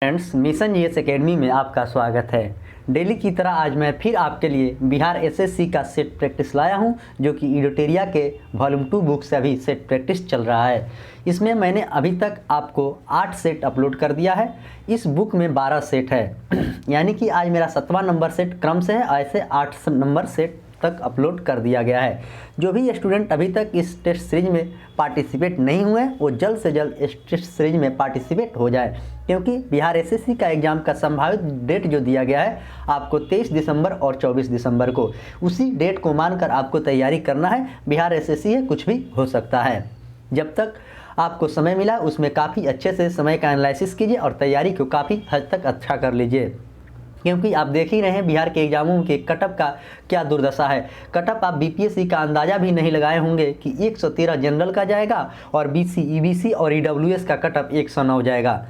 Friends, mission GS academy में आपका स्वागत है। डेली की तरह आज मैं फिर आपके लिए बिहार एसएससी का सेट प्रैक्टिस लाया हूं, जो कि एडिटोरिया के वॉल्यूम 2 बुक से अभी सेट प्रैक्टिस चल रहा है। इसमें मैंने अभी तक आपको 8 सेट अपलोड कर दिया है। इस बुक में 12 सेट है यानी कि आज मेरा 7वां नंबर सेट क्रम से है। ऐसे 8 नंबर सेट तक अपलोड कर दिया गया है। जो भी स्टूडेंट अभी तक इस टेस्ट सीरीज में पार्टिसिपेट नहीं हुए वो जल्द से जल्द इस टेस्ट सीरीज में पार्टिसिपेट हो जाए, क्योंकि बिहार एसएससी का एग्ज़ाम का संभावित डेट जो दिया गया है आपको 23 दिसंबर और 24 दिसंबर को, उसी डेट को मानकर आपको तैयारी करना है। बिहार एसएससी है, कुछ भी हो सकता है। जब तक आपको समय मिला उसमें काफ़ी अच्छे से समय का एनालिसिस कीजिए और तैयारी को काफ़ी हद तक अच्छा कर लीजिए, क्योंकि आप देख ही रहे हैं बिहार के एग्जामों के कटअप का क्या दुर्दशा है। कटअप आप बीपीएससी का अंदाज़ा भी नहीं लगाए होंगे कि 113 जनरल का जाएगा और बीसी, ईबीसी और ईडब्ल्यूएस का कटअप 109 जाएगा।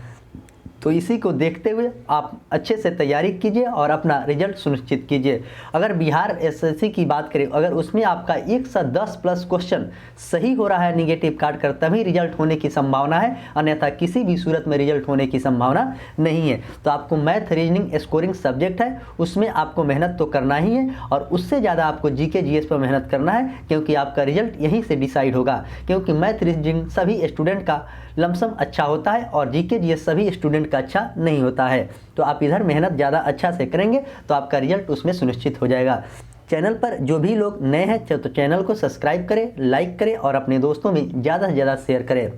तो इसी को देखते हुए आप अच्छे से तैयारी कीजिए और अपना रिजल्ट सुनिश्चित कीजिए। अगर बिहार एसएससी की बात करें, अगर उसमें आपका 110 प्लस क्वेश्चन सही हो रहा है निगेटिव काट कर, तभी रिजल्ट होने की संभावना है, अन्यथा किसी भी सूरत में रिजल्ट होने की संभावना नहीं है। तो आपको मैथ, रीजनिंग, स्कोरिंग सब्जेक्ट है, उसमें आपको मेहनत तो करना ही है और उससे ज़्यादा आपको जीके जीएस पर मेहनत करना है, क्योंकि आपका रिजल्ट यहीं से डिसाइड होगा। क्योंकि मैथ, रीजनिंग सभी स्टूडेंट का लमसम अच्छा होता है और जीके जीएस सभी स्टूडेंट का अच्छा नहीं होता है। तो आप इधर मेहनत ज़्यादा अच्छा से करेंगे तो आपका रिजल्ट उसमें सुनिश्चित हो जाएगा। चैनल पर जो भी लोग नए हैं तो चैनल को सब्सक्राइब करें, लाइक करें और अपने दोस्तों में ज़्यादा से ज़्यादा शेयर करें।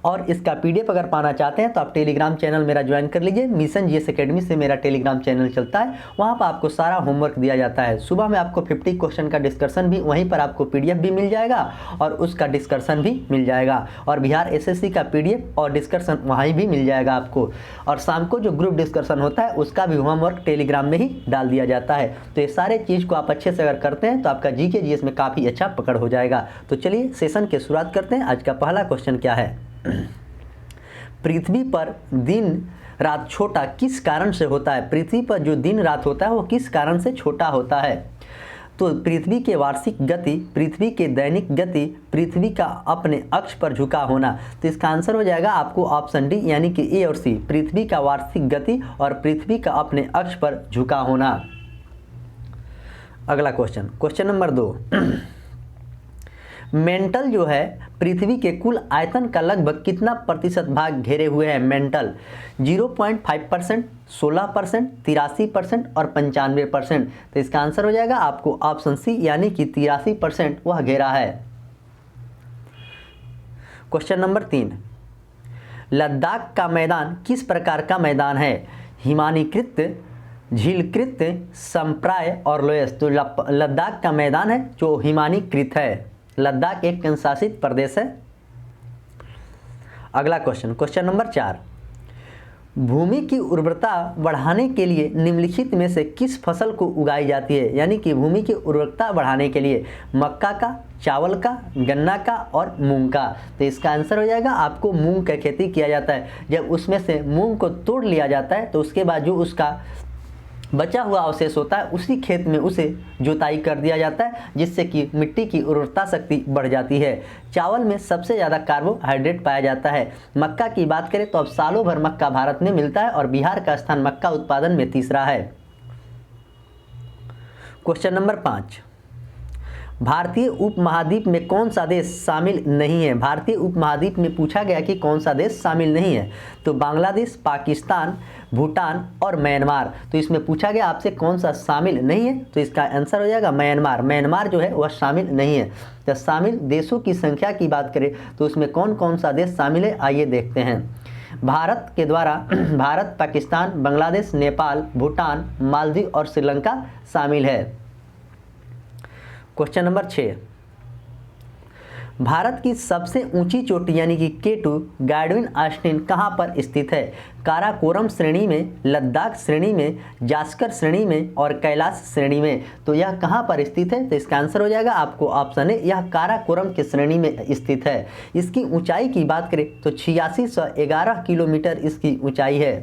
और इसका पीडीएफ अगर पाना चाहते हैं तो आप टेलीग्राम चैनल मेरा ज्वाइन कर लीजिए। मिशन जीएस एकेडमी से मेरा टेलीग्राम चैनल चलता है, वहाँ पर आपको सारा होमवर्क दिया जाता है। सुबह में आपको 50 क्वेश्चन का डिस्कशन भी वहीं पर आपको पीडीएफ भी मिल जाएगा और उसका डिस्कशन भी मिल जाएगा, और बिहार एसएससी का पीडीएफ और डिस्कशन वहीं भी मिल जाएगा आपको। और शाम को जो ग्रुप डिस्कशन होता है उसका भी होमवर्क टेलीग्राम में ही डाल दिया जाता है। तो ये सारे चीज़ को आप अच्छे से अगर करते हैं तो आपका जीके जीएस में काफ़ी अच्छा पकड़ हो जाएगा। तो चलिए सेशन की शुरुआत करते हैं। आज का पहला क्वेश्चन क्या है? पृथ्वी पर दिन रात छोटा किस कारण से होता है? पृथ्वी पर जो दिन रात होता है वो किस कारण से छोटा होता है? तो पृथ्वी के वार्षिक गति, पृथ्वी के दैनिक गति, पृथ्वी का अपने अक्ष पर झुका होना। तो इसका आंसर हो जाएगा आपको ऑप्शन डी यानी कि ए और सी, पृथ्वी का वार्षिक गति और पृथ्वी का अपने अक्ष पर झुका होना। अगला क्वेश्चन, क्वेश्चन नंबर 2। मेंटल जो है पृथ्वी के कुल आयतन का लगभग कितना प्रतिशत भाग घेरे हुए हैं? मेंटल 0.5%, 16%, 83% और 95%। तो इसका आंसर हो जाएगा आपको ऑप्शन सी यानी कि 83% वह घेरा है। Question number 3। लद्दाख का मैदान किस प्रकार का मैदान है? हिमानीकृत, झीलकृत, संप्राय और लोयस। तो लद्दाख का मैदान है जो हिमानीकृत है। लद्दाख एक केंद्र शासित प्रदेश है। अगला क्वेश्चन, क्वेश्चन नंबर 4। भूमि की उर्वरता बढ़ाने के लिए निम्नलिखित में से किस फसल को उगाई जाती है? यानी कि भूमि की उर्वरता बढ़ाने के लिए मक्का का, चावल का, गन्ना का और मूंग का। तो इसका आंसर हो जाएगा आपको मूंग का खेती किया जाता है। जब उसमें से मूंग को तोड़ लिया जाता है तो उसके बाद जो उसका बचा हुआ अवशेष होता है उसी खेत में उसे जुताई कर दिया जाता है, जिससे कि मिट्टी की उर्वरता शक्ति बढ़ जाती है। चावल में सबसे ज़्यादा कार्बोहाइड्रेट पाया जाता है। मक्का की बात करें तो अब सालों भर मक्का भारत में मिलता है और बिहार का स्थान मक्का उत्पादन में तीसरा है। Question number 5। भारतीय उपमहाद्वीप में कौन सा देश शामिल नहीं है? भारतीय उपमहाद्वीप में पूछा गया कि कौन सा देश शामिल नहीं है। तो बांग्लादेश, पाकिस्तान, भूटान और म्यांमार। तो इसमें पूछा गया आपसे कौन सा शामिल नहीं है, तो इसका आंसर हो जाएगा म्यांमार। म्यांमार जो है वह शामिल नहीं है। तो शामिल देशों की संख्या की बात करें तो उसमें कौन कौन सा देश शामिल है, आइए देखते हैं। भारत के द्वारा भारत, पाकिस्तान, बांग्लादेश, नेपाल, भूटान, मालदीव और श्रीलंका शामिल है। Question number 6। भारत की सबसे ऊंची चोटी यानी कि K2 गॉडविन ऑस्टिन कहाँ पर स्थित है? काराकोरम श्रेणी में, लद्दाख श्रेणी में, जास्कर श्रेणी में और कैलाश श्रेणी में। तो यह कहाँ पर स्थित है? तो इसका आंसर हो जाएगा आपको ऑप्शन है, यह काराकोरम की श्रेणी में स्थित है। इसकी ऊंचाई की बात करें तो 8611 किलोमीटर इसकी ऊंचाई है।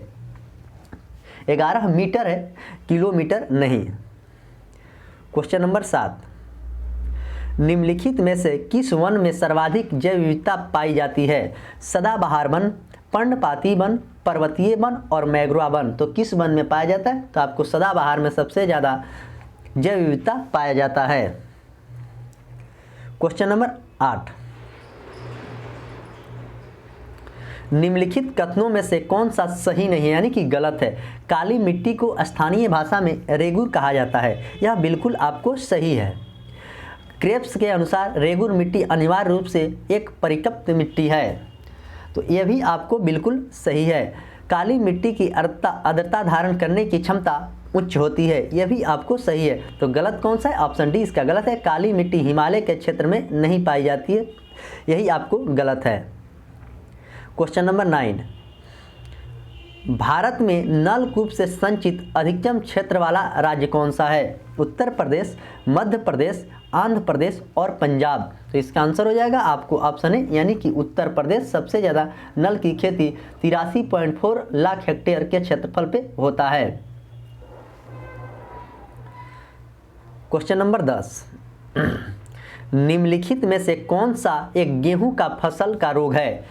11 मीटर है, किलोमीटर नहीं। Question number 7। निम्नलिखित में से किस वन में सर्वाधिक जैव विविधता पाई जाती है? सदाबहार वन, पर्णपाती वन, पर्वतीय वन और मैग्रोव वन। तो किस वन में पाया जाता है? तो आपको सदाबहार में सबसे ज़्यादा जैव विविधता पाया जाता है। क्वेश्चन नंबर 8, निम्नलिखित कथनों में से कौन सा सही नहीं है यानी कि गलत है? काली मिट्टी को स्थानीय भाषा में रेगुर कहा जाता है। यह बिल्कुल आपको सही है। क्रेब्स के अनुसार रेगुर मिट्टी अनिवार्य रूप से एक परितप्त मिट्टी है। तो यह भी आपको बिल्कुल सही है। काली मिट्टी की आर्द्रता धारण करने की क्षमता उच्च होती है। यह भी आपको सही है। तो गलत कौन सा है? ऑप्शन डी इसका गलत है। काली मिट्टी हिमालय के क्षेत्र में नहीं पाई जाती है, यही आपको गलत है। क्वेश्चन नंबर 9, भारत में नलकूप से संचित अधिकतम क्षेत्र वाला राज्य कौन सा है? उत्तर प्रदेश, मध्य प्रदेश, आंध्र प्रदेश और पंजाब। तो इसका आंसर हो जाएगा आपको ऑप्शन ए यानी कि उत्तर प्रदेश। सबसे ज़्यादा नल की खेती 83.4 लाख हेक्टेयर के क्षेत्रफल पे होता है। क्वेश्चन नंबर 10, निम्नलिखित में से कौन सा एक गेहूं का फसल का रोग है?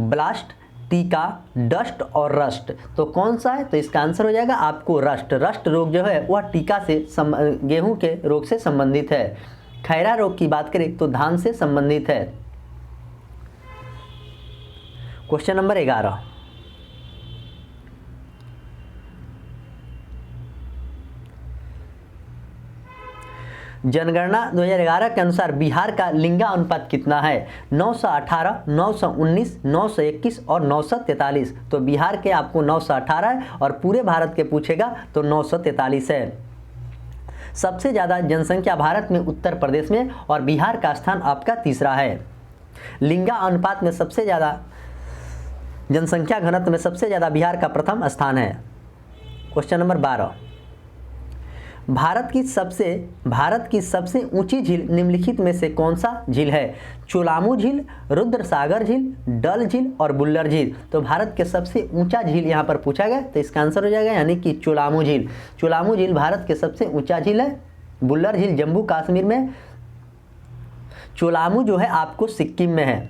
ब्लास्ट, टीका, डस्ट और रस्ट। तो कौन सा है? तो इसका आंसर हो जाएगा आपको रस्ट। रस्ट रोग जो है वह टीका से गेहूं के रोग से संबंधित है। खैरा रोग की बात करें तो धान से संबंधित है। क्वेश्चन नंबर 11, जनगणना 2011 के अनुसार बिहार का लिंगानुपात कितना है? 918, 919, 921 और 943। तो बिहार के आपको 918 है और पूरे भारत के पूछेगा तो 943 है। सबसे ज़्यादा जनसंख्या भारत में उत्तर प्रदेश में और बिहार का स्थान आपका तीसरा है। लिंगानुपात में सबसे ज़्यादा जनसंख्या घनत्व में सबसे ज़्यादा बिहार का प्रथम स्थान है। क्वेश्चन नंबर 12, भारत की सबसे ऊंची झील निम्नलिखित में से कौन सा झील है? चोलामू झील, रुद्रसागर झील, डल झील और बुल्लर झील। तो भारत के सबसे ऊंचा झील यहाँ पर पूछा गया तो इसका आंसर हो जाएगा यानी कि चोलामू झील। चोलामू झील भारत के सबसे ऊंचा झील है। बुल्लर झील जम्मू कश्मीर में, चोलामू जो है आपको सिक्किम में है,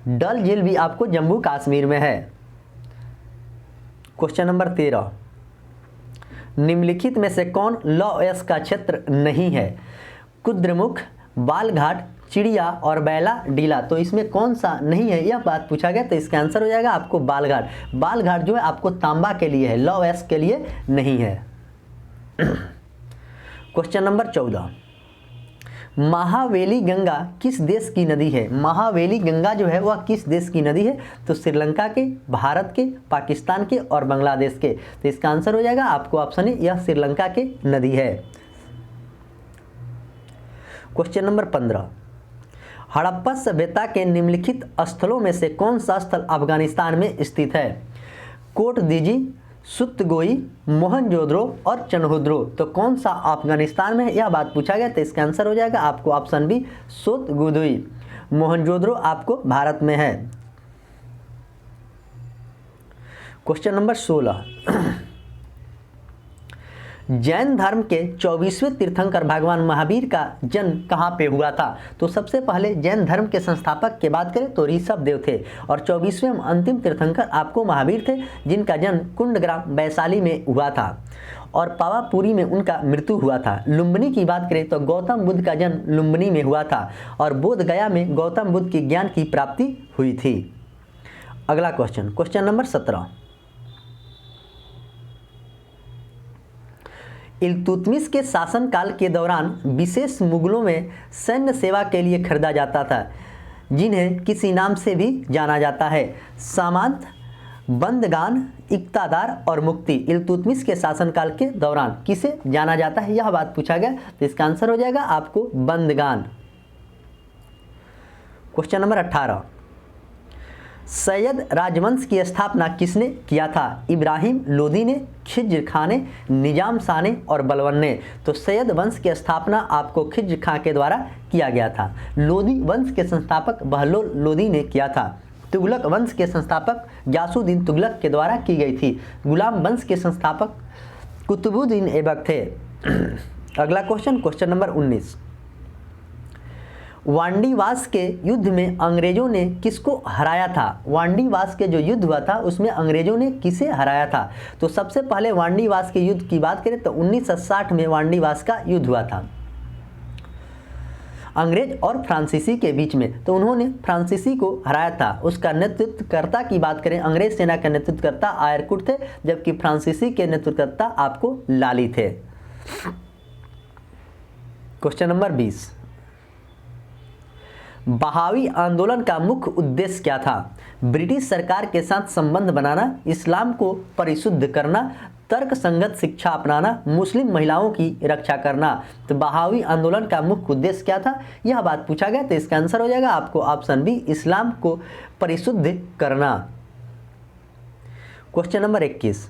डल झील भी आपको जम्मू कश्मीर में है। क्वेश्चन नंबर 13, निम्नलिखित में से कौन लॉ-एस का क्षेत्र नहीं है? कुद्रेमुख, बालघाट, चिड़िया और बैला डीला। तो इसमें कौन सा नहीं है यह बात पूछा गया तो इसका आंसर हो जाएगा आपको बालघाट। बालघाट जो है आपको तांबा के लिए है, लॉ-एस के लिए नहीं है। क्वेश्चन नंबर 14, महावेली गंगा किस देश की नदी है? महावेली गंगा जो है वह किस देश की नदी है? तो श्रीलंका के, भारत के, पाकिस्तान के और बांग्लादेश के। तो इसका आंसर हो जाएगा आपको ऑप्शन ए, यह श्रीलंका की नदी है। क्वेश्चन नंबर 15, हड़प्पा सभ्यता के निम्नलिखित स्थलों में से कौन सा स्थल अफगानिस्तान में स्थित है? कोट दीजी, सुत्तगोई, मोहनजोदड़ो और चनहुद्रो। तो कौन सा अफगानिस्तान में है यह बात पूछा गया तो इसका आंसर हो जाएगा आपको ऑप्शन बी, सुत्तगुदुई। मोहनजोदड़ो आपको भारत में है। क्वेश्चन नंबर 16, जैन धर्म के 24वें तीर्थंकर भगवान महावीर का जन्म कहाँ पे हुआ था? तो सबसे पहले जैन धर्म के संस्थापक की बात करें तो ऋषभ देव थे और 24वें अंतिम तीर्थंकर आपको महावीर थे जिनका जन्म कुंडग्राम वैशाली में हुआ था और पावापुरी में उनका मृत्यु हुआ था। लुम्बिनी की बात करें तो गौतम बुद्ध का जन्म लुम्बिनी में हुआ था और बोध गया में गौतम बुद्ध की ज्ञान की प्राप्ति हुई थी। अगला क्वेश्चन, क्वेश्चन नंबर 17, इल्तुतमिश के शासनकाल के दौरान विशेष मुगलों में सैन्य सेवा के लिए खरीदा जाता था जिन्हें किसी नाम से भी जाना जाता है? सामंत, बंदगान, इक्तादार और मुक्ति। इल्तुतमिश के शासनकाल के दौरान किसे जाना जाता है यह बात पूछा गया तो इसका आंसर हो जाएगा आपको बंदगान। क्वेश्चन नंबर 18, सैयद राजवंश की स्थापना किसने किया था? इब्राहिम लोदी ने, खिज्र खां ने, निजाम शाह ने और बलबन ने। तो सैयद वंश की स्थापना आपको खिज्र खां के द्वारा किया गया था। लोदी वंश के संस्थापक बहलोल लोदी ने किया था। तुगलक वंश के संस्थापक ग्यासुद्दीन तुगलक के द्वारा की गई थी। गुलाम वंश के संस्थापक कुतुबुद्दीन ऐबक थे। अगला क्वेश्चन, क्वेश्चन नंबर 19, वांडीवास के युद्ध में अंग्रेजों ने किसको हराया था? वांडीवास के जो युद्ध हुआ था उसमें अंग्रेजों ने किसे हराया था? तो सबसे पहले वांडीवास के युद्ध की बात करें तो 1960 में वांडीवास का युद्ध हुआ था अंग्रेज और फ्रांसीसी के बीच में। तो उन्होंने फ्रांसीसी को हराया था। उसका नेतृत्वकर्ता की बात करें, अंग्रेज सेना के नेतृत्वकर्ता आयरकुट थे, जबकि फ्रांसीसी के नेतृत्वकर्ता आपको लाली थे। क्वेश्चन नंबर 20, बहावी आंदोलन का मुख्य उद्देश्य क्या था? ब्रिटिश सरकार के साथ संबंध बनाना, इस्लाम को परिशुद्ध करना, तर्क संगत शिक्षा अपनाना, मुस्लिम महिलाओं की रक्षा करना। तो बहावी आंदोलन का मुख्य उद्देश्य क्या था, यह बात पूछा गया। तो इसका आंसर हो जाएगा आपको ऑप्शन बी, इस्लाम को परिशुद्ध करना। क्वेश्चन नंबर 21,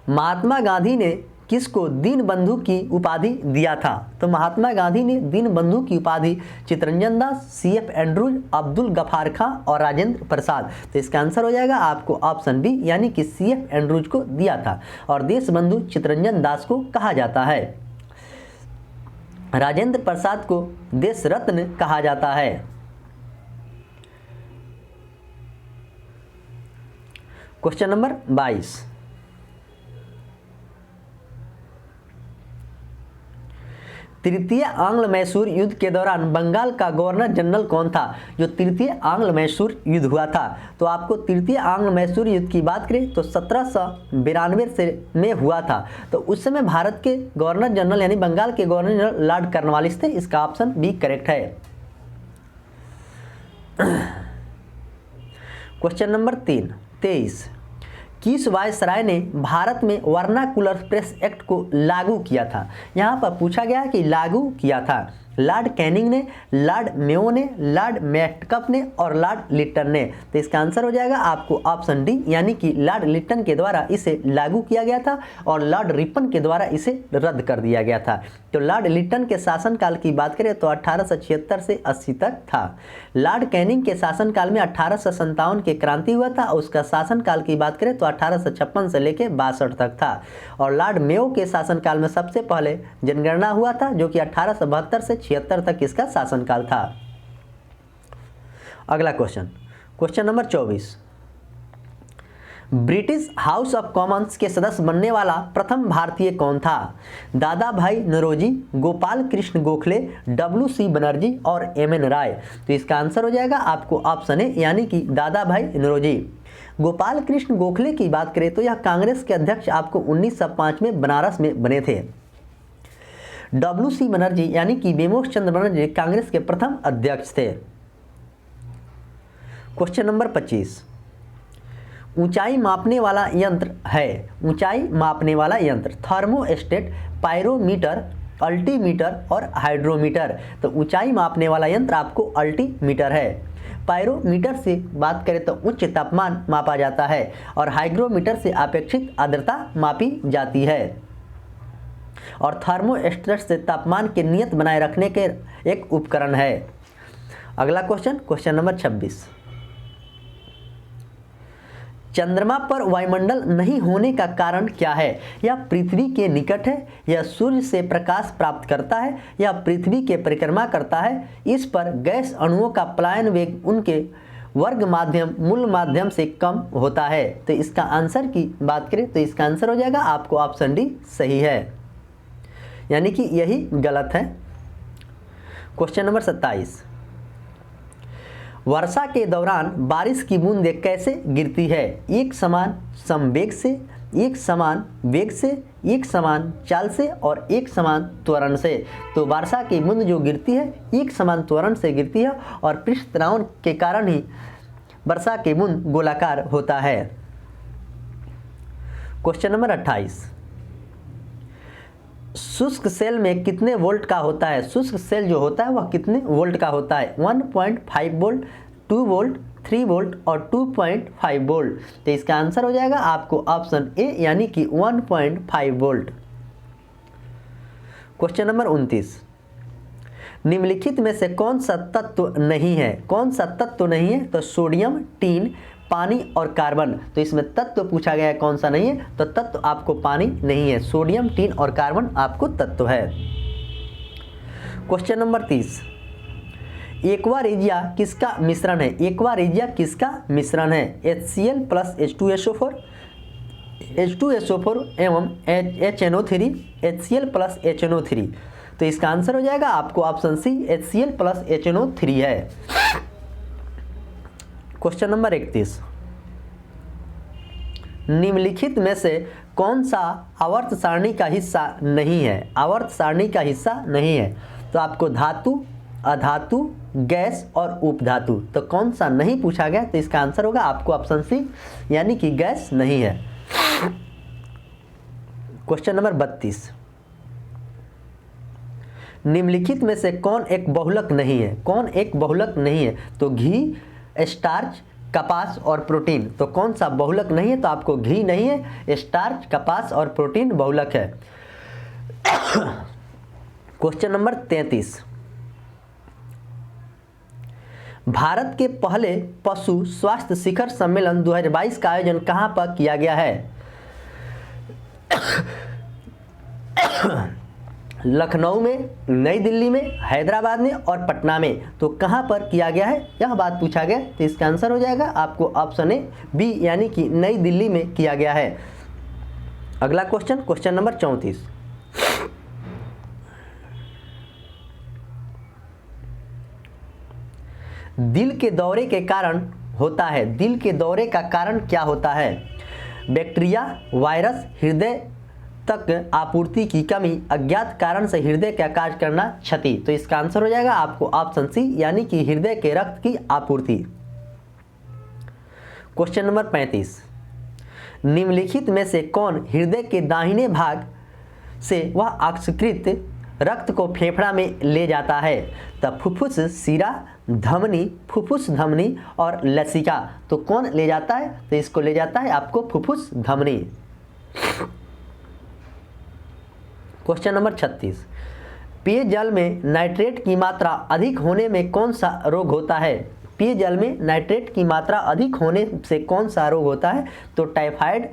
महात्मा गांधी ने किसको दीनबंधु की उपाधि दिया था? तो महात्मा गांधी ने दीनबंधु की उपाधि चित्तरंजन दास, सीएफ एंड्रूज, अब्दुल गफार खां और राजेंद्र प्रसाद। तो इसका आंसर हो जाएगा आपको ऑप्शन बी, यानी कि सीएफ एंड्रूज को दिया था। और देशबंधु चित्तरंजन दास को कहा जाता है। राजेंद्र प्रसाद को देश रत्न कहा जाता है। क्वेश्चन नंबर 22, तृतीय आंग्ल मैसूर युद्ध के दौरान बंगाल का गवर्नर जनरल कौन था? जो तृतीय आंग्ल मैसूर युद्ध हुआ था, तो आपको तृतीय आंग्ल मैसूर युद्ध की बात करें तो 1792 से में हुआ था। तो उस समय भारत के गवर्नर जनरल यानी बंगाल के गवर्नर जनरल लॉर्ड कॉर्नवालिस थे। इसका ऑप्शन बी करेक्ट है। क्वेश्चन नंबर 23, किस वायसराय ने भारत में वर्नाकुलर प्रेस एक्ट को लागू किया था? यहाँ पर पूछा गया कि लागू किया था लॉर्ड कैनिंग ने, लॉर्ड मेयो ने, लॉर्ड मेटकप ने और लॉर्ड लिटन ने। तो इसका आंसर हो जाएगा आपको ऑप्शन डी, यानी कि लॉर्ड लिटन के द्वारा इसे लागू किया गया था और लॉर्ड रिपन के द्वारा इसे रद्द कर दिया गया था। तो लॉर्ड लिटन के शासनकाल की बात करें तो 1876 से 80 तक था। लॉर्ड कैनिंग के शासनकाल में 1857 के क्रांति हुआ था। उसका शासनकाल की बात करें तो 1856 से लेकर 62 तक था। और लॉर्ड मेयो के शासनकाल में सबसे पहले जनगणना हुआ था, जो कि 1872 से 76 तक इसका शासनकाल था। अगला question, question number 24, British house of Commons के सदस्य बनने वाला प्रथम भारतीय कौन था? दादा भाई नौरोजी, गोपाल कृष्ण गोखले, WC बनर्जी और MN राय। तो इसका आंसर हो जाएगा आपको ऑप्शन ए, यानी कि दादा भाई नौरोजी। गोपाल कृष्ण गोखले की बात करें तो यह कांग्रेस के अध्यक्ष आपको 1905 में बनारस में बने थे। WC बनर्जी यानी कि बिमोश चंद्र बनर्जी कांग्रेस के प्रथम अध्यक्ष थे। क्वेश्चन नंबर 25, ऊंचाई मापने वाला यंत्र है। ऊंचाई मापने वाला यंत्र थर्मोस्टेट, पायरोमीटर, अल्टीमीटर और हाइड्रोमीटर। तो ऊंचाई मापने वाला यंत्र आपको अल्टीमीटर है। पायरोमीटर से बात करें तो उच्च तापमान मापा जाता है और हाइग्रोमीटर से अपेक्षित आर्द्रता मापी जाती है। और थर्मोस्टेट से तापमान के नियत बनाए रखने के एक उपकरण है। अगला क्वेश्चन, क्वेश्चन नंबर 26, चंद्रमा पर वायुमंडल नहीं होने का कारण क्या है? यह पृथ्वी के निकट है, यह सूर्य से प्रकाश प्राप्त करता है, यह पृथ्वी के परिक्रमा करता है, इस पर गैस अणुओं का पलायन वेग उनके वर्ग माध्यम मूल माध्यम से कम होता है। तो इसका आंसर की बात करें तो इसका आंसर हो जाएगा आपको ऑप्शन डी सही है, यानी कि यही गलत है। क्वेश्चन नंबर 27, वर्षा के दौरान बारिश की बूंदें कैसे गिरती है? एक समान समवेग से, एक समान वेग से, एक समान चाल से और एक समान त्वरण से। तो वर्षा की बूंद जो गिरती है एक समान त्वरण से गिरती है और पृष्ठ तनाव के कारण ही वर्षा की बूंद गोलाकार होता है। क्वेश्चन नंबर 28, शुष्क सेल में कितने वोल्ट का होता है? शुष्क सेल जो होता है वह कितने वोल्ट का होता है? 1.5 वोल्ट, 2 वोल्ट, 3 वोल्ट और 2.5 वोल्ट। तो इसका आंसर हो जाएगा आपको ऑप्शन ए, यानी कि 1.5 वोल्ट। क्वेश्चन नंबर 29, निम्नलिखित में से कौन सा तत्व नहीं है? कौन सा तत्व नहीं है? तो सोडियम, टीन, पानी और कार्बन। तो इसमें तत्व पूछा गया है कौन सा नहीं है, तो तत्व आपको पानी नहीं है, सोडियम, टीन और कार्बन आपको तत्व है। क्वेश्चन नंबर 30, एक्वारेजिया किसका मिश्रण है? एक्वारेजिया किसका मिश्रण है? HCl प्लस H2SO4, H2SO4 एवं HNO3, HCl प्लस HNO3। तो इसका आंसर हो जाएगा आपको ऑप्शन सी HCl प्लस HNO3 है। क्वेश्चन नंबर 31, निम्नलिखित में से कौन सा आवर्त सारणी का हिस्सा नहीं है? आवर्त सारणी का हिस्सा नहीं है तो आपको धातु, अधातु, गैस और उपधातु, तो कौन सा नहीं पूछा गया? तो इसका आंसर होगा आपको ऑप्शन सी यानी कि गैस नहीं है। क्वेश्चन नंबर 32, निम्नलिखित में से कौन एक बहुलक नहीं है? कौन एक बहुलक नहीं है? तो घी, स्टार्च, कपास और प्रोटीन, तो कौन सा बहुलक नहीं है? तो आपको घी नहीं है, स्टार्च, कपास और प्रोटीन बहुलक है। क्वेश्चन नंबर 33, भारत के पहले पशु स्वास्थ्य शिखर सम्मेलन 2022 का आयोजन कहां पर किया गया है? लखनऊ में, नई दिल्ली में, हैदराबाद में और पटना में, तो कहां पर किया गया है यह बात पूछा गया। तो इसका आंसर हो जाएगा आपको ऑप्शन ए बी यानी कि नई दिल्ली में किया गया है। अगला क्वेश्चन, क्वेश्चन नंबर 34, दिल के दौरे के कारण होता है, दिल के दौरे का कारण क्या होता है? बैक्टीरिया, वायरस, हृदय तक आपूर्ति की कमी, अज्ञात कारण से हृदय का कार्य करना, क्षति। तो इसका आंसर हो जाएगा आपको ऑप्शन सी यानी कि हृदय के रक्त की आपूर्ति। क्वेश्चन नंबर 35, निम्नलिखित में से कौन हृदय के दाहिने भाग से वह ऑक्सीकृत रक्त को फेफड़ा में ले जाता है? तब फुफ्फुस, शिरा, धमनी, फुफ्फुस धमनी और लसिका, तो कौन ले जाता है? तो इसको ले जाता है आपको फुफ्फुस धमनी। क्वेश्चन नंबर 36, पेयजल में नाइट्रेट की मात्रा अधिक होने में कौन सा रोग होता है? पेयजल में नाइट्रेट की मात्रा अधिक होने से कौन सा रोग होता है? तो टाइफाइड,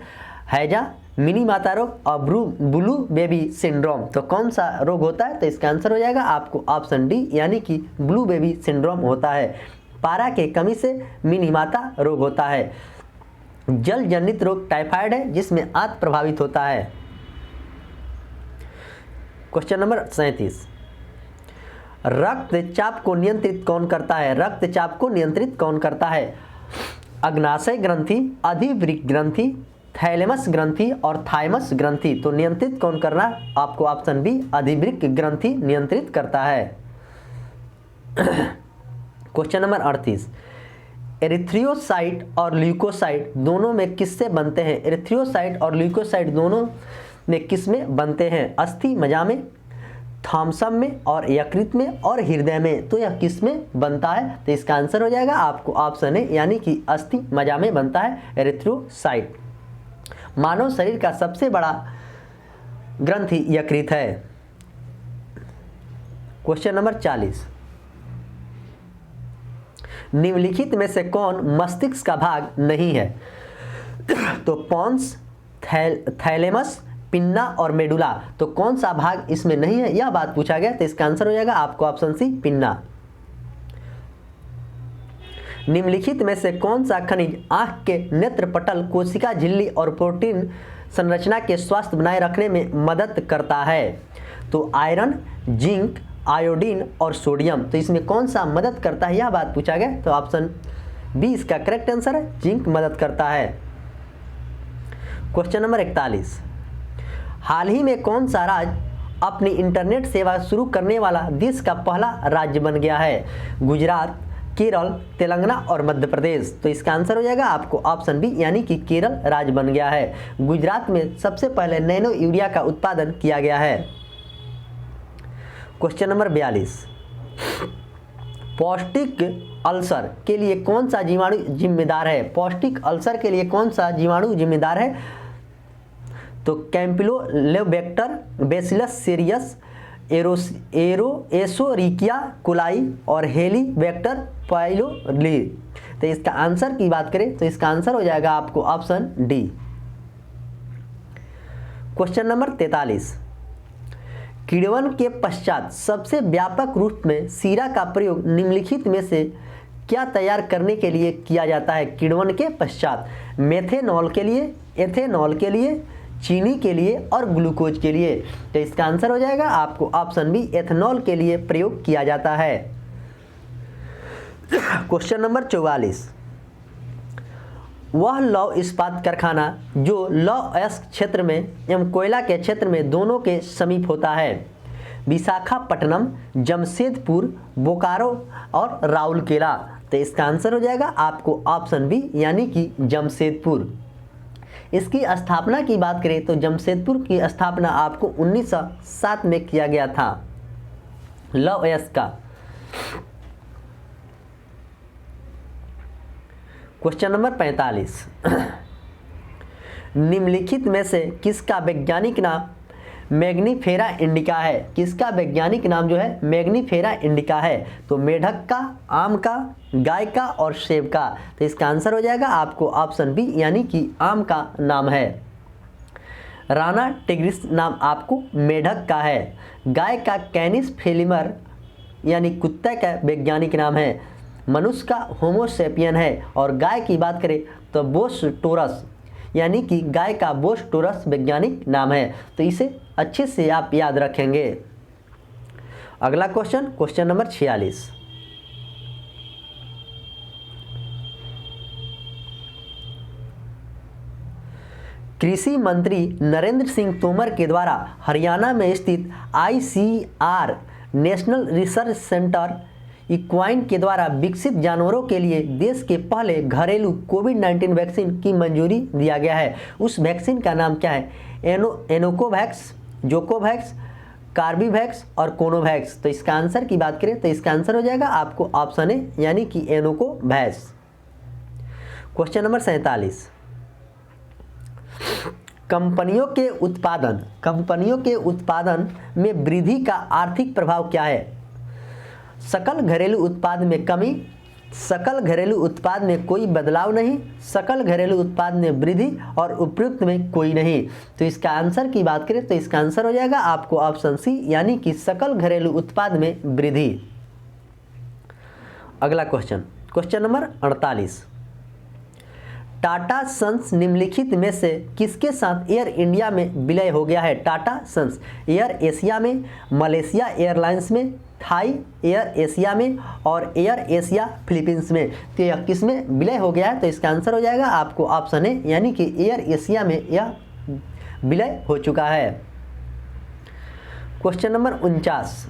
हैजा, मिनी माता रोग और ब्लू बेबी सिंड्रोम, तो कौन सा रोग होता है? तो इसका आंसर हो जाएगा आपको ऑप्शन डी यानी कि ब्लू बेबी सिंड्रोम होता है। पारा के कमी से मिनी माता रोग होता है। जल जनित रोग टाइफाइड है जिसमें आंत प्रभावित होता है। क्वेश्चन नंबर 37, रक्तचाप को नियंत्रित कौन करता है? रक्तचाप को नियंत्रित कौन करता है? अग्नाशय ग्रंथि, अधिवृक्क ग्रंथि, थैलेमस ग्रंथि और थाइमस ग्रंथि, तो नियंत्रित कौन करना? आपको ऑप्शन बी अधिवृक्क ग्रंथि नियंत्रित करता है। क्वेश्चन नंबर 38, एरिथ्रियोसाइट और ल्यूकोसाइट दोनों में किससे बनते हैं? एरिथ्रियोसाइट और ल्यूकोसाइट दोनों में किस में बनते हैं? अस्थि मज्जा में, थॉम्सन में और यकृत में और हृदय में, तो यह किस में बनता है? तो इसका आंसर हो जाएगा आपको ऑप्शन ए यानी कि अस्थि मज्जा में बनता है एरिथ्रोसाइट। मानव शरीर का सबसे बड़ा ग्रंथि यकृत है। क्वेश्चन नंबर 40, निम्नलिखित में से कौन मस्तिष्क का भाग नहीं है? तो पोन्स, थैलेमस, पिन्ना और मेडुला, तो कौन सा भाग इसमें नहीं है यह बात पूछा गया। तो इसका आंसर हो जाएगा आपको ऑप्शन सी पिन्ना। निम्नलिखित में से कौन सा खनिज आंख के नेत्रपटल, कोशिका झिल्ली और प्रोटीन संरचना के स्वास्थ्य बनाए रखने में मदद करता है? तो आयरन, जिंक, आयोडीन और सोडियम, तो इसमें कौन सा मदद करता है यह बात पूछा गया। तो ऑप्शन बी इसका करेक्ट आंसर है, जिंक मदद करता है। क्वेश्चन नंबर 41, हाल ही में कौन सा राज्य अपनी इंटरनेट सेवा शुरू करने वाला देश का पहला राज्य बन गया है? गुजरात, केरल, तेलंगाना और मध्य प्रदेश, तो इसका आंसर हो जाएगा आपको ऑप्शन बी यानी कि केरल राज्य बन गया है। गुजरात में सबसे पहले नैनो यूरिया का उत्पादन किया गया है। क्वेश्चन नंबर 42, पौष्टिक अल्सर के लिए कौन सा जीवाणु जिम्मेदार है? पौष्टिक अल्सर के लिए कौन सा जीवाणु जिम्मेदार है? तो कैम्पिलोलेबैक्टर, बेसिलस सीरियस, एसोरिकिया कोलाई और हेलीबैक्टर पाइलोरी। तो इसका आंसर की बात करें तो इसका आंसर हो जाएगा आपको ऑप्शन डी। क्वेश्चन नंबर 43, किण्वन के पश्चात सबसे व्यापक रूप में शीरा का प्रयोग निम्नलिखित में से क्या तैयार करने के लिए किया जाता है? किण्वन के पश्चात मेथेनॉल के लिए, एथेनॉल के लिए, चीनी के लिए और ग्लूकोज के लिए। तो इसका आंसर हो जाएगा आपको ऑप्शन बी, एथेनॉल के लिए प्रयोग किया जाता है। क्वेश्चन नंबर 44, वह लौह इस्पात कारखाना जो लौह अयस्क क्षेत्र में एवं कोयला के क्षेत्र में दोनों के समीप होता है? विशाखापट्टनम, जमशेदपुर, बोकारो और राउरकेला। तो इसका आंसर हो जाएगा आपको ऑप्शन बी, यानी कि जमशेदपुर। इसकी स्थापना की बात करें तो जमशेदपुर की स्थापना आपको 1907 में किया गया था लौह अयस्क का। क्वेश्चन नंबर 45, निम्नलिखित में से किसका वैज्ञानिक नाम मैग्नीफेरा इंडिका है? किसका वैज्ञानिक नाम जो है मैग्नीफेरा इंडिका है? तो मेढक का, आम का, गाय का और सेब का। तो इसका आंसर हो जाएगा आपको ऑप्शन बी, यानी कि आम का नाम है। राना टिग्रिस नाम आपको मेढक का है। गाय का कैनिस फेलिमर यानी कुत्ते का वैज्ञानिक नाम है। मनुष्य का होमोसेपियन है। और गाय की बात करें तो बोस टोरस यानी कि गाय का बोस टोरस वैज्ञानिक नाम है। तो इसे अच्छे से आप याद रखेंगे। अगला क्वेश्चन, क्वेश्चन नंबर 46, कृषि मंत्री नरेंद्र सिंह तोमर के द्वारा हरियाणा में स्थित ICR national research centre equine के द्वारा विकसित जानवरों के लिए देश के पहले घरेलू कोविड-19 वैक्सीन की मंजूरी दिया गया है। उस वैक्सीन का नाम क्या है? एनोकोवैक्स, जोकोवैक्स, कार्बीवैक्स और कोनोवैक्स। तो इसका आंसर की बात करें तो इसका आंसर हो जाएगा आपको ऑप्शन ए, यानी कि एनोकोवैक्स। क्वेश्चन नंबर 47, कंपनियों के उत्पादन में वृद्धि का आर्थिक प्रभाव क्या है? सकल घरेलू उत्पाद में कमी, सकल घरेलू उत्पाद में कोई बदलाव नहीं, सकल घरेलू उत्पाद में वृद्धि और उपयुक्त में कोई नहीं। तो इसका आंसर की बात करें तो इसका आंसर हो जाएगा आपको ऑप्शन सी, यानी कि सकल घरेलू उत्पाद में वृद्धि। अगला question, question number 48, Tata sons निम्नलिखित में से किसके साथ एयर इंडिया में विलय हो गया है? टाटा सन्स एयर एशिया में, मलेशिया एयरलाइंस में, थाई एयर एशिया में और एयर एशिया फिलीपींस में। तो यह किस में विलय हो गया है? तो इसका आंसर हो जाएगा आपको ऑप्शन ए, यानी कि एयर एशिया में यह विलय हो चुका है। क्वेश्चन नंबर 49,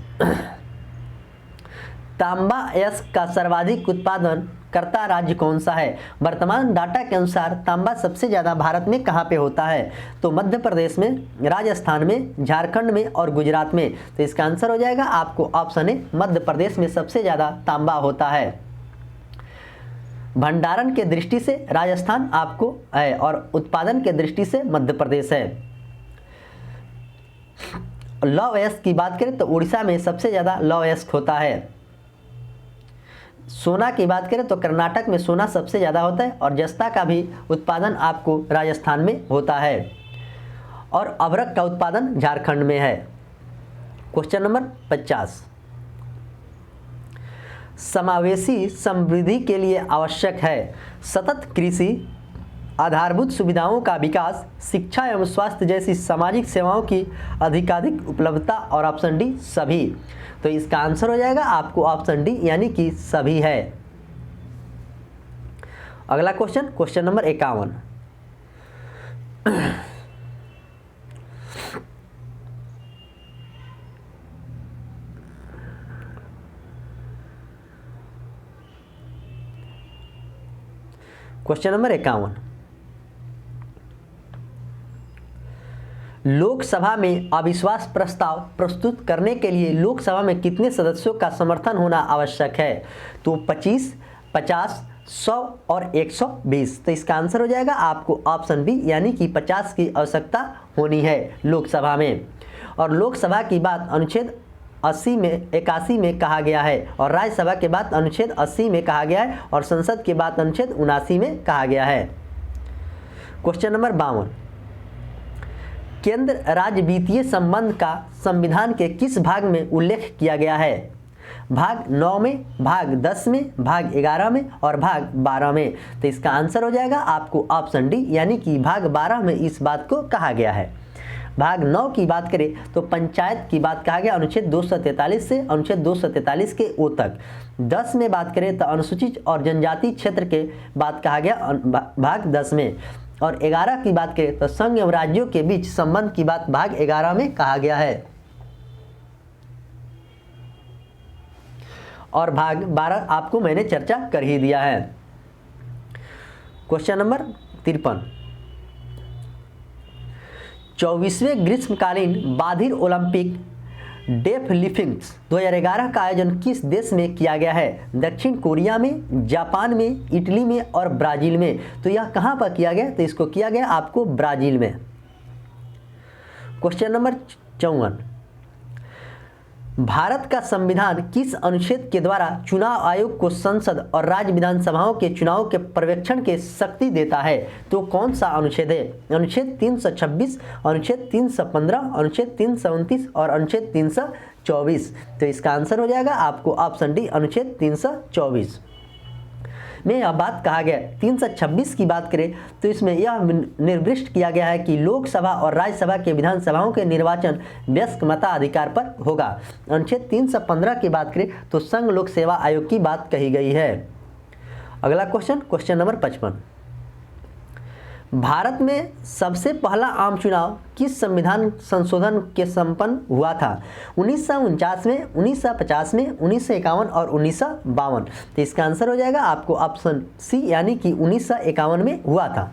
तांबा अयस्क का सर्वाधिक उत्पादन करता राज्य कौन सा है? वर्तमान डाटा के अनुसार तांबा सबसे ज़्यादा भारत में कहाँ पे होता है? तो मध्य प्रदेश में, राजस्थान में, झारखंड में और गुजरात में। तो इसका आंसर हो जाएगा आपको ऑप्शन ए, मध्य प्रदेश में सबसे ज़्यादा तांबा होता है। भंडारण के दृष्टि से राजस्थान आपको है और उत्पादन के दृष्टि से मध्य प्रदेश है। लौह अयस्क की बात करें तो उड़ीसा में सबसे ज़्यादा लौह अयस्क होता है। सोना की बात करें तो कर्नाटक में सोना सबसे ज़्यादा होता है और जस्ता का भी उत्पादन आपको राजस्थान में होता है और अभ्रक का उत्पादन झारखंड में है। क्वेश्चन नंबर 50, समावेशी समृद्धि के लिए आवश्यक है सतत कृषि, आधारभूत सुविधाओं का विकास, शिक्षा एवं स्वास्थ्य जैसी सामाजिक सेवाओं की अधिकाधिक उपलब्धता और ऑप्शन डी सभी। तो इसका आंसर हो जाएगा आपको ऑप्शन डी, यानी कि सभी है। अगला question, question number 51, question number 51, Lok Sabha में अविश्वास प्रस्ताव प्रस्तुत करने के लिए लोकसभा में कितने सदस्यों का समर्थन होना आवश्यक है? तो 25, 50, 100 और 120। तो इसका आंसर हो जाएगा आपको ऑप्शन बी, यानी कि 50 की आवश्यकता होनी है लोकसभा में। और लोकसभा की बात अनुच्छेद 81 में कहा गया है और राज्यसभा के बाद अनुच्छेद 80 में कहा गया है और संसद के बाद अनुच्छेद 79 में कहा गया है। क्वेश्चन नंबर 52, केंद्र राज्य वित्तीय संबंध का संविधान के किस भाग में उल्लेख किया गया है? भाग 9 में, भाग 10 में, भाग 11 में और भाग 12 में। तो इसका आंसर हो जाएगा आपको ऑप्शन डी, यानी कि भाग 12 में इस बात को कहा गया है। भाग 9 की बात करें तो पंचायत की बात कहा गया अनुच्छेद 243 से अनुच्छेद 243 के ओ तक। 10 में बात करें तो अनुसूचित और जनजाति क्षेत्र के बात कहा गया भाग 10 में, और 11 की बात करें तो संघ एवं राज्यों के बीच संबंध की बात भाग 11 में कहा गया है। और भाग 12 आपको मैंने चर्चा कर ही दिया है। क्वेश्चन नंबर 53, 24वें ग्रीष्मकालीन बाधिर ओलंपिक डेफलिफ्टिंग्स 2011 का आयोजन किस देश में किया गया है? दक्षिण कोरिया में, जापान में, इटली में और ब्राजील में। तो यह कहां पर किया गया? तो इसको किया गया आपको ब्राजील में। क्वेश्चन नंबर 54, भारत का संविधान किस अनुच्छेद के द्वारा चुनाव आयोग को संसद और राज्य विधानसभाओं के चुनाव के पर्यवेक्षण के शक्ति देता है? तो कौन सा अनुच्छेद है? अनुच्छेद 326, अनुच्छेद 315, अनुच्छेद 329 और अनुच्छेद 324। तो इसका आंसर हो जाएगा आपको ऑप्शन डी, अनुच्छेद 324 में यह बात कहा गया। 326 की बात करें तो इसमें यह निर्दिष्ट किया गया है कि लोकसभा और राज्यसभा के विधानसभाओं के निर्वाचन वयस्क मताधिकार पर होगा। अनुच्छेद 315 की बात करें तो संघ लोक सेवा आयोग की बात कही गई है। अगला क्वेश्चन, क्वेश्चन नंबर 55, भारत में सबसे पहला आम चुनाव किस संविधान संशोधन के संपन्न हुआ था? 1949 में, 1950 में, 1951 और 1952। तो इसका आंसर हो जाएगा आपको ऑप्शन सी, यानी कि 1951 में हुआ था।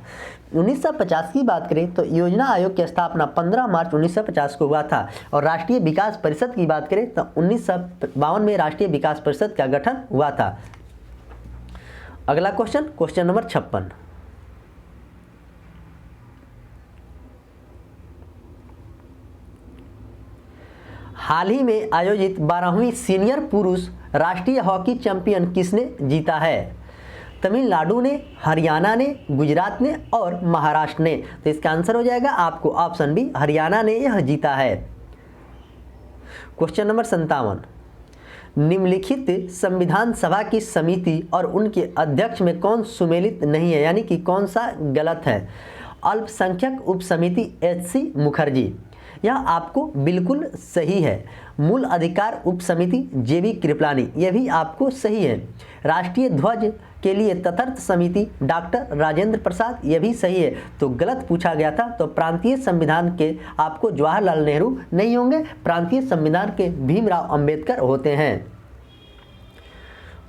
1950 की बात करें तो योजना आयोग की स्थापना 15 मार्च 1950 को हुआ था, और राष्ट्रीय विकास परिषद की बात करें तो 1952 में राष्ट्रीय विकास परिषद का गठन हुआ था। अगला क्वेश्चन, क्वेश्चन नंबर 56, हाल ही में आयोजित 12वीं सीनियर पुरुष राष्ट्रीय हॉकी चैंपियन किसने जीता है? तमिलनाडु ने, हरियाणा ने, गुजरात ने और महाराष्ट्र ने। तो इसका आंसर हो जाएगा आपको ऑप्शन बी, हरियाणा ने यह जीता है। क्वेश्चन नंबर 57, निम्नलिखित संविधान सभा की समिति और उनके अध्यक्ष में कौन सुमेलित नहीं है, यानी कि कौन सा गलत है? अल्पसंख्यक उप समिति एच.सी. मुखर्जी, यह आपको बिल्कुल सही है। मूल अधिकार उप समिति जे.बी. कृपलानी, यह भी आपको सही है। राष्ट्रीय ध्वज के लिए तथर्थ समिति डॉक्टर राजेंद्र प्रसाद, यह भी सही है। तो गलत पूछा गया था, तो प्रांतीय संविधान के आपको जवाहरलाल नेहरू नहीं होंगे, प्रांतीय संविधान के भीमराव अंबेडकर होते हैं।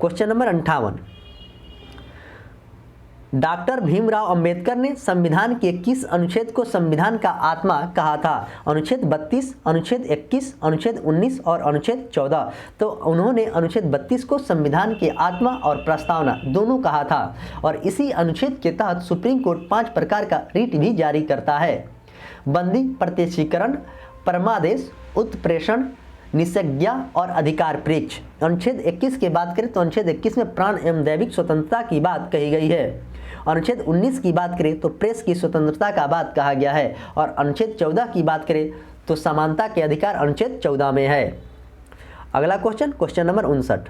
Question number 58, doctor Bhimrao Ambedkar ने संविधान के किस अनुच्छेद को संविधान का आत्मा कहा था? अनुच्छेद 32, अनुच्छेद 21, अनुच्छेद 19 और अनुच्छेद 14। तो उन्होंने अनुच्छेद 32 को संविधान के आत्मा और प्रस्तावना दोनों कहा था, और इसी अनुच्छेद के तहत सुप्रीम कोर्ट 5 प्रकार का रिट भी जारी करता है। बंदी प्रत्यक्षीकरण, परमादेश, उत्प्रेषण, निषेधाज्ञा और अधिकार परीक्ष। अनुच्छेद 21 की बात करें तो अनुच्छेद 21 में प्राण एवं दैविक स्वतंत्रता की बात कही गई है। अनुच्छेद 19 की बात करें तो प्रेस की स्वतंत्रता का बात कहा गया है, और अनुच्छेद 14 की बात करें तो समानता के अधिकार अनुच्छेद 14 में है। अगला क्वेश्चन, क्वेश्चन नंबर 59,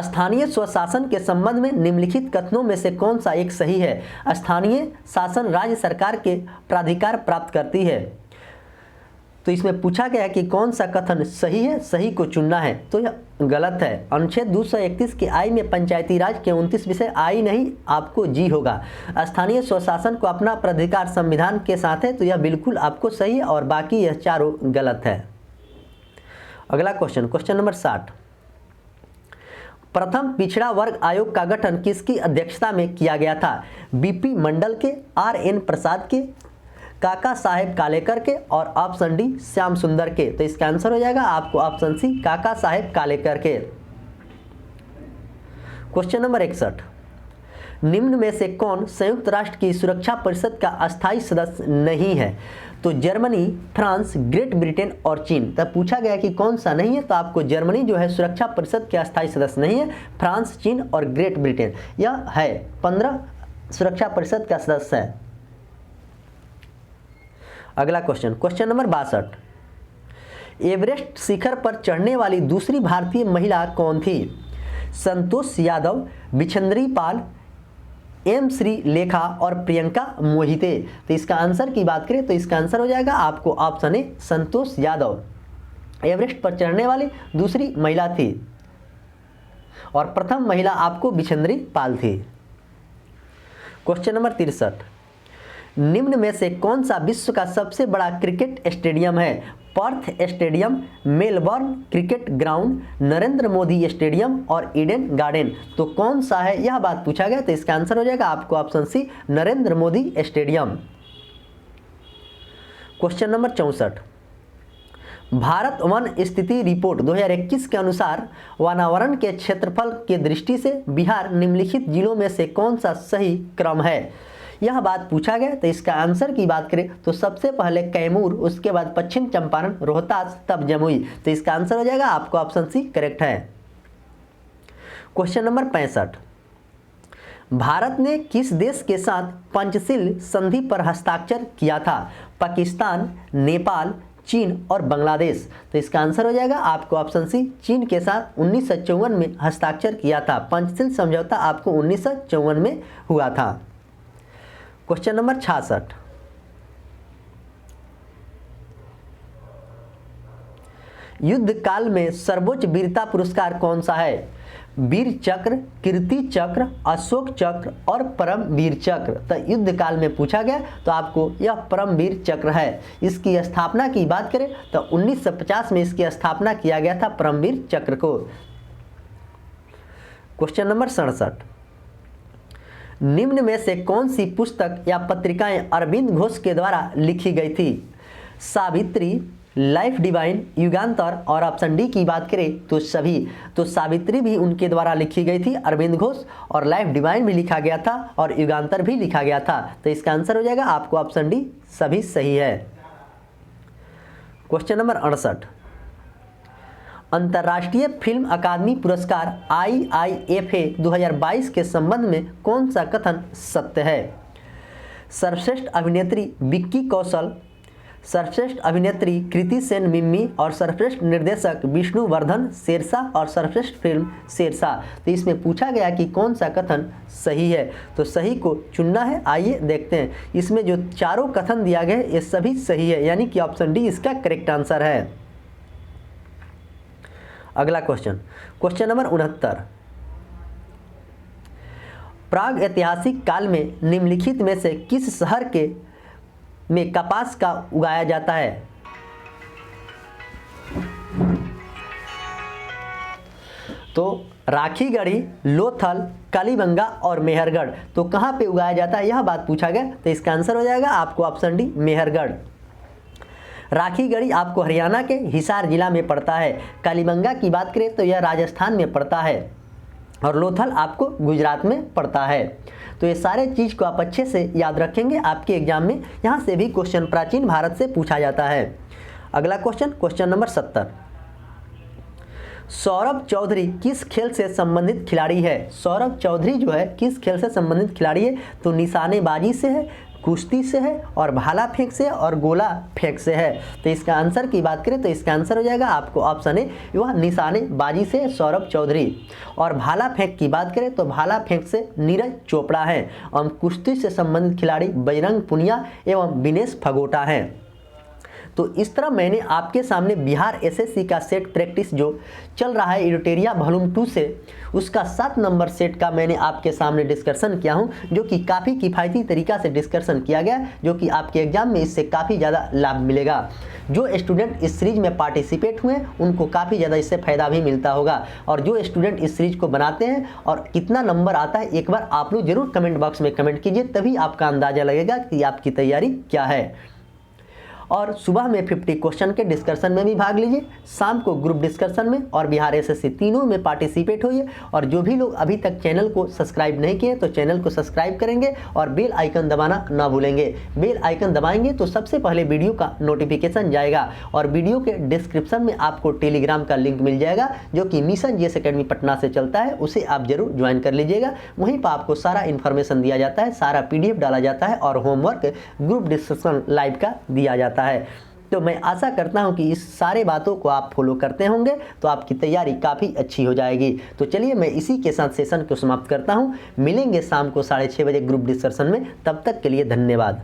स्थानीय स्वशासन के संबंध में निम्नलिखित कथनों में से कौन सा एक सही है? स्थानीय शासन राज्य सरकार के प्राधिकार प्राप्त करती है। तो इसमें पूछा गया है कि कौन सा कथन सही है, सही को चुनना है। तो यह गलत है। अनुच्छेद 231 के आई में पंचायती राज के 29 विषय आई नहीं, आपको जी होगा। स्थानीय स्वशासन को अपना प्राधिकार संविधान के साथ है, तो यह बिल्कुल आपको सही है, और बाकी यह चारों गलत है। अगला क्वेश्चन, क्वेश्चन नंबर 60, प्रथम पिछड़ा वर्ग आयोग का गठन किसकी अध्यक्षता में किया गया था? बीपी मंडल के, आर.एन. प्रसाद के, काका साहेब कालेकर के और ऑप्शन डी श्याम सुंदर के। तो इसका आंसर हो जाएगा आपको ऑप्शन सी, काका साहेब कालेकर के। क्वेश्चन नंबर 61, निम्न में से कौन संयुक्त राष्ट्र की सुरक्षा परिषद का अस्थायी सदस्य नहीं है? तो जर्मनी, फ्रांस, ग्रेट ब्रिटेन और चीन। तब पूछा गया कि कौन सा नहीं है, तो आपको जर्मनी जो है सुरक्षा परिषद के अस्थायी सदस्य नहीं है, फ्रांस, चीन और ग्रेट ब्रिटेन यह है 15 सुरक्षा परिषद का सदस्य है। अगला क्वेश्चन, क्वेश्चन नंबर 62, एवरेस्ट शिखर पर चढ़ने वाली दूसरी भारतीय महिला कौन थी? संतोष यादव, बिछंदरी पाल, एम श्री लेखा और प्रियंका मोहिते। तो इसका आंसर की बात करें तो इसका आंसर हो जाएगा आपको option A Santosh Yadav, Everest पर चढ़ने वाली दूसरी महिला थी और प्रथम महिला आपको बिछंदरी पाल थी। क्वेश्चन नंबर 63, निम्न में से कौन सा विश्व का सबसे बड़ा क्रिकेट स्टेडियम है? Perth stadium, Melbourne cricket ground, Narendra Modi stadium और ईडन गार्डन। तो कौन सा है यह बात पूछा गया, तो इसका आंसर हो जाएगा आपको option C Narendra Modi stadium. Question number 64, Bharat वन स्थिति रिपोर्ट 2021 के अनुसार वनावरण के क्षेत्रफल के दृष्टि से बिहार निम्नलिखित जिलों में से कौन सा सही क्रम है? यह बात पूछा गया, तो इसका आंसर की बात करें तो सबसे पहले कैमूर, उसके बाद पश्चिम चंपारण, रोहतास, तब जमुई। तो इसका आंसर हो जाएगा आपको ऑप्शन सी करेक्ट है। क्वेश्चन नंबर 65, भारत ने किस देश के साथ पंचशील संधि पर हस्ताक्षर किया था? पाकिस्तान, नेपाल, चीन और बांग्लादेश। तो इसका आंसर हो जाएगा आपको ऑप्शन सी चीन के साथ 1954 में हस्ताक्षर किया था। पंचशील समझौता आपको 1954 में हुआ था। क्वेश्चन नंबर 66, युद्ध काल में सर्वोच्च वीरता पुरस्कार कौन सा है? वीर चक्र, कीर्ति चक्र, अशोक चक्र और परमवीर चक्र। तो युद्ध काल में पूछा गया तो आपको यह परमवीर चक्र है। इसकी स्थापना की बात करें तो 1950 में इसकी स्थापना किया गया था परमवीर चक्र को। क्वेश्चन नंबर 67, निम्न में से कौन सी पुस्तक या पत्रिकाएं अरविंद घोष के द्वारा लिखी गई थी? सावित्री, लाइफ डिवाइन, युगांतर और ऑप्शन डी की बात करें तो सभी। तो सावित्री भी उनके द्वारा लिखी गई थी अरविंद घोष, और लाइफ डिवाइन भी लिखा गया था और युगांतर भी लिखा गया था। तो इसका आंसर हो जाएगा आपको ऑप्शन डी सभी सही है। क्वेश्चन नंबर 68, अंतर्राष्ट्रीय फिल्म अकादमी पुरस्कार IIFA 2022 के संबंध में कौन सा कथन सत्य है? सर्वश्रेष्ठ अभिनेत्री विक्की कौशल, सर्वश्रेष्ठ अभिनेत्री कृति सेन मिम्मी और सर्वश्रेष्ठ निर्देशक विष्णुवर्धन शेरशाह और सर्वश्रेष्ठ फिल्म शेरशाह। तो इसमें पूछा गया कि कौन सा कथन सही है, तो सही को चुनना है। आइए देखते हैं, इसमें जो चारों कथन दिया गया है ये सभी सही है, यानी कि ऑप्शन डी इसका करेक्ट आंसर है। अगला क्वेश्चन, क्वेश्चन नंबर 69, प्राग ऐतिहासिक काल में निम्नलिखित में से किस शहर के में कपास का उगाया जाता है? तो राखीगढ़ी, लोथल, कालीबंगा और मेहरगढ़। तो कहाँ पे उगाया जाता है यह बात पूछा गया, तो इसका आंसर हो जाएगा आपको ऑप्शन डी मेहरगढ़। राखीगढ़ी आपको हरियाणा के हिसार जिला में पड़ता है। कालीबंगा की बात करें तो यह राजस्थान में पड़ता है और लोथल आपको गुजरात में पड़ता है। तो ये सारे चीज़ को आप अच्छे से याद रखेंगे, आपके एग्जाम में यहाँ से भी क्वेश्चन प्राचीन भारत से पूछा जाता है। अगला question, question number 70, Saurabh Chaudhary किस खेल से संबंधित खिलाड़ी है? सौरभ चौधरी जो है किस खेल से संबंधित खिलाड़ी है? तो निशानेबाजी से है, कुश्ती से है और भाला फेंक से और गोला फेंक से है। तो इसका आंसर की बात करें तो इसका आंसर हो जाएगा आपको ऑप्शन ए, वह निशानेबाजी से सौरभ चौधरी। और भाला फेंक की बात करें तो भाला फेंक से नीरज चोपड़ा है। और कुश्ती से संबंधित खिलाड़ी बजरंग पुनिया एवं विनेश फगोटा हैं। तो इस तरह मैंने आपके सामने बिहार एसएससी का सेट प्रैक्टिस जो चल रहा है इडोटेरिया वॉल्यूम 2 से, उसका 7 नंबर सेट का मैंने आपके सामने डिस्कशन किया हूं, जो कि काफ़ी किफ़ायती तरीका से डिस्कशन किया गया, जो कि आपके एग्जाम में इससे काफ़ी ज़्यादा लाभ मिलेगा। जो स्टूडेंट इस सीरीज में पार्टिसिपेट हुए उनको काफ़ी ज़्यादा इससे फ़ायदा भी मिलता होगा। और जो स्टूडेंट इस सीरीज को बनाते हैं और कितना नंबर आता है एक बार आप लोग जरूर कमेंट बॉक्स में कमेंट कीजिए, तभी आपका अंदाज़ा लगेगा कि आपकी तैयारी क्या है। और सुबह में 50 क्वेश्चन के डिस्कशन में भी भाग लीजिए, शाम को ग्रुप डिस्कशन में और बिहार एसएससी तीनों में पार्टिसिपेट होइए। और जो भी लोग अभी तक चैनल को सब्सक्राइब नहीं किए तो चैनल को सब्सक्राइब करेंगे और बेल आइकन दबाना ना भूलेंगे। बेल आइकन दबाएंगे तो सबसे पहले वीडियो का नोटिफिकेशन जाएगा और वीडियो के डिस्क्रिप्शन में आपको टेलीग्राम का लिंक मिल जाएगा जो कि मिशन जीएस एकेडमी पटना से चलता है, उसे आप जरूर ज्वाइन कर लीजिएगा। वहीं पर आपको सारा इन्फॉर्मेशन दिया जाता है, सारा पीडीएफ डाला जाता है और होमवर्क ग्रुप डिस्कशन लाइव का दिया जाता है। तो मैं आशा करता हूं कि इस सारे बातों को आप फॉलो करते होंगे तो आपकी तैयारी काफ़ी अच्छी हो जाएगी। तो चलिए मैं इसी के साथ सेशन को समाप्त करता हूं। मिलेंगे शाम को 6:30 बजे ग्रुप डिस्कशन में। तब तक के लिए धन्यवाद।